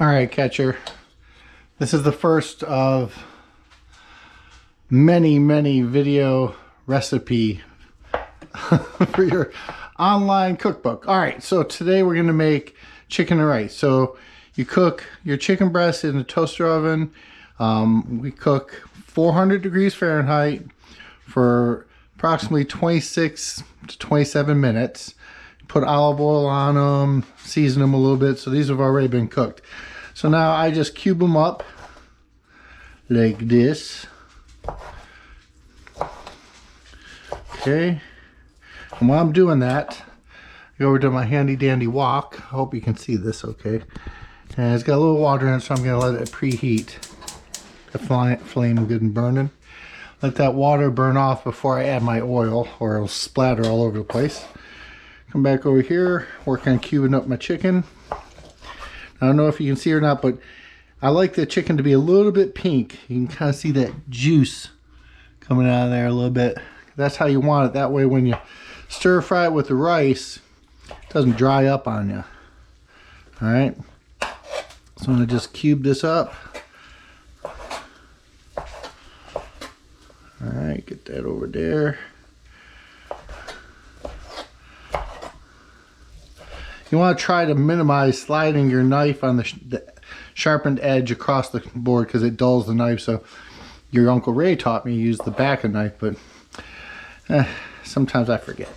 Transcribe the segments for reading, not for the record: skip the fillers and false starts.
All right, catcher. This is the first of many video recipe for your online cookbook. All right, so today we're gonna make chicken and rice. So you cook your chicken breast in the toaster oven. We cook 400 degrees Fahrenheit for approximately 26 to 27 minutes. Put olive oil on them, season them a little bit. So these have already been cooked. So now I just cube them up like this. Okay. And while I'm doing that, I go over to my handy dandy wok. I hope you can see this okay. And it's got a little water in it, so I'm gonna let it preheat. The flame good and burning. Let that water burn off before I add my oil, or it'll splatter all over the place. Come back over here, work on cubing up my chicken. I don't know if you can see or not, but I like the chicken to be a little bit pink. You can kind of see that juice coming out of there a little bit. That's how you want it. That way when you stir fry it with the rice, it doesn't dry up on you. All right. So I'm gonna just cube this up. All right, get that over there. You want to try to minimize sliding your knife on the sharpened edge across the board because it dulls the knife. So your Uncle Ray taught me to use the back of the knife, but sometimes I forget.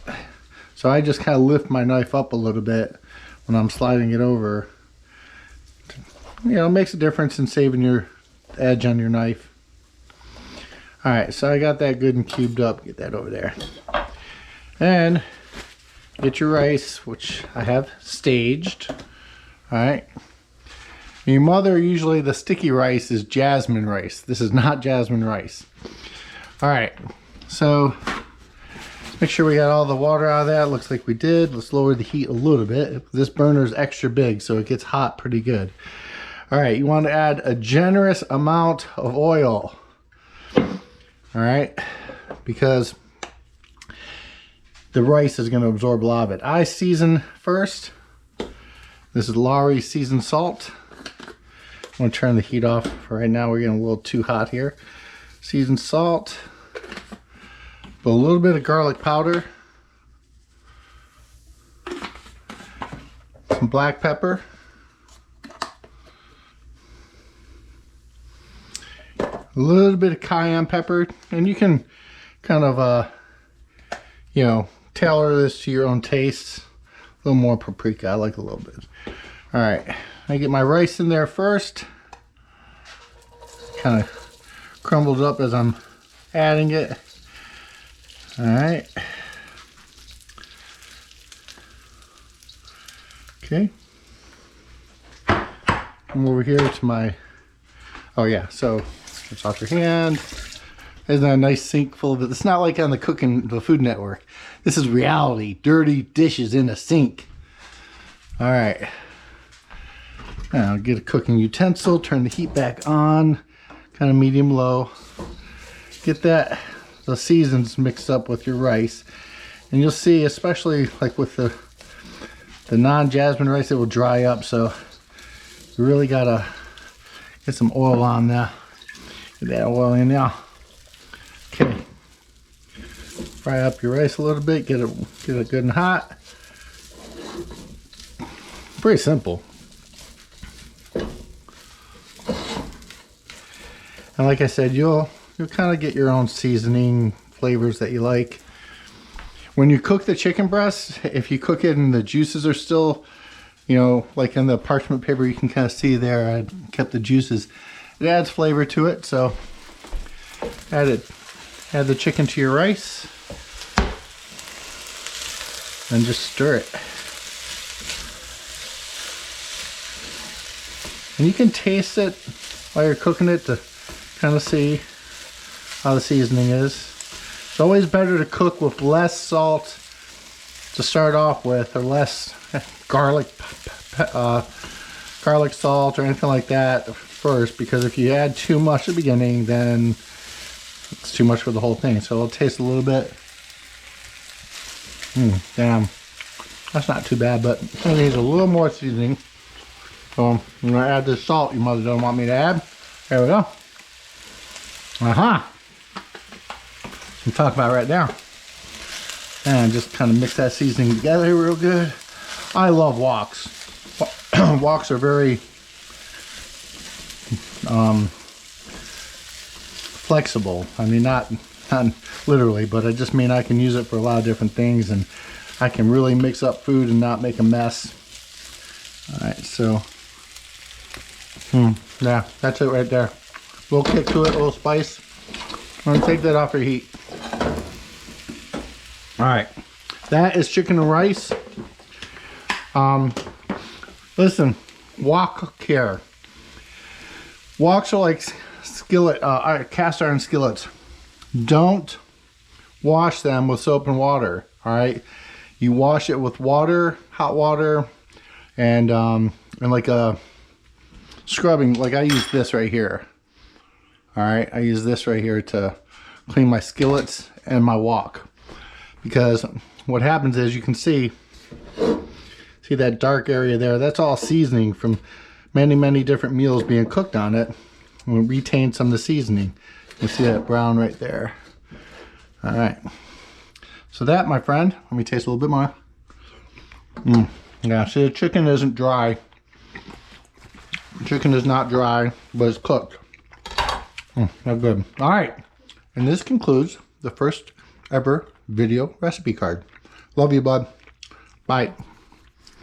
So I just kind of lift my knife up a little bit when I'm sliding it over. You know, it makes a difference in saving your edge on your knife. All right, so I got that good and cubed up. Get that over there. And get your rice, which I have staged. All right. Your mother, usually the sticky rice is jasmine rice. This is not jasmine rice. All right. So make sure we got all the water out of that. Looks like we did. Let's lower the heat a little bit. This burner is extra big, so it gets hot pretty good. All right. You want to add a generous amount of oil. All right. Because the rice is going to absorb a lot of it. I season first. This is Lowry seasoned salt. I'm going to turn the heat off for right now. We're getting a little too hot here. Seasoned salt. Put a little bit of garlic powder. Some black pepper. A little bit of cayenne pepper. And you can kind of, you know, tailor this to your own taste. A little more paprika, I like a little bit. All right, I get my rice in there first. Kind of crumbled up as I'm adding it. All right. Okay. Come over here to my, oh yeah, so it's off your hand. Isn't that a nice sink full of it? It's not like on the Food Network. This is reality. Dirty dishes in a sink. All right. Now get a cooking utensil. Turn the heat back on. Kind of medium low. Get the seasons mixed up with your rice. And you'll see, especially like with the non-jasmine rice, it will dry up. So you really gotta get some oil on there. Get that oil in there. Okay, fry up your rice a little bit, get it good and hot. Pretty simple. And like I said, you'll kind of get your own seasoning flavors that you like. When you cook the chicken breast, if you cook it and the juices are still, you know, like in the parchment paper, you can kind of see there I kept the juices. It adds flavor to it, so add the chicken to your rice and just stir it. And you can taste it while you're cooking it to kind of see how the seasoning is. It's always better to cook with less salt to start off with, or less garlic salt or anything like that first, because if you add too much at the beginning, then it's too much for the whole thing. So it'll taste a little bit. Damn. That's not too bad, but it needs a little more seasoning. So I'm gonna add this salt your mother doesn't want me to add. There we go. I'm talking about right there. And just kind of mix that seasoning together real good. I love woks. Woks are very flexible. I mean, not literally, but I just mean I can use it for a lot of different things, and I can really mix up food and not make a mess. All right, so yeah, that's it right there. A little kick to it, a little spice. I'm gonna take that off your heat. All right, that is chicken and rice. Listen, wok care. Woks are like cast iron skillets. Don't wash them with soap and water. All right, you wash it with water, hot water, and like a scrubbing. Like I use this right here. All right, I use this right here to clean my skillets and my wok, because what happens is, you can see that dark area there, that's all seasoning from many different meals being cooked on it, and it retains some of the seasoning. You see that brown right there. All right, so that, my friend, let me taste a little bit more. Yeah, see, the chicken isn't dry. The chicken is not dry, but it's cooked. That's good. All right, and this concludes the first ever video recipe card. Love you, bud. Bye.